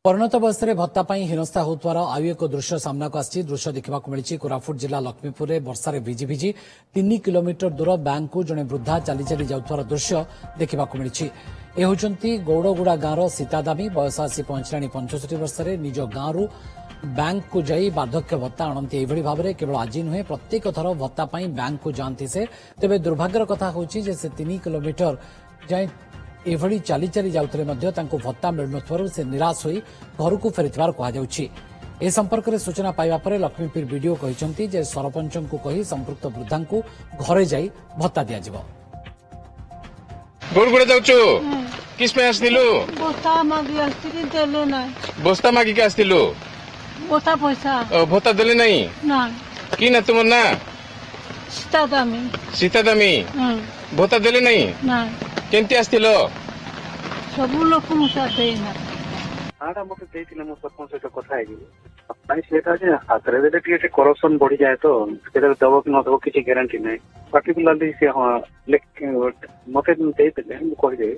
परिणत बयस भत्ता हिनस्था होतार आउ एक दृश्य सामना को आसी दृश्य देखा मिली कोरापुट जिला लक्ष्मीपुर में वर्षा भिजी भिजी 3 किलोमीटर दूर बैंक को जड़े वृद्धा चली चली जाउथार दृश्य देखा मिली। ए होचंती गौड़गुड़ा गांव सीतादामी बयस आसी पहुंचलानी 65 वर्ष निज गांव बैंक को जाई बार्धक्य भत्ता आणती एभली भाव में केवल आज नुहे प्रत्येक थर भत्ता बैंक को जाती से तेज दुर्भाग्यर कथा होची जे से 3 किलोमीटर जाए एभली चली चली जाउथले मध्य तांको भत्ता मिलुनथवारु से निराश होई घर को फेरिथिबार कहा जाउछि। ए संपर्क में सूचना पाइबा परे लक्ष्मीपुर वीडियो कहिसंती जे सरपंच को कही संपृक्त वृद्धा को घरे जाई भत्ता दिया जिवो। गोड़ गोड़ जाउछु किस पे आस्तिलु? बोता मागी आस्तिली देले नाही। बोस्ता मागी के आस्तिलु? बोता पैसा भत्ता देले नाही ना कि ना तुम ना सीतादामी भत्ता देले नाही ना केंती आस्तिलो? सबु लोक मुसाते ना आडा मते देइतिले मो सरपंच सहित कथा हेगी पानी सेटा जे हातरे देले टिके करप्शन बढ़ी जाए तो सेटा दबो कि न दबो किछि गारंटी नै पार्टिकुलरली से हां मते देइतिले कहि दे।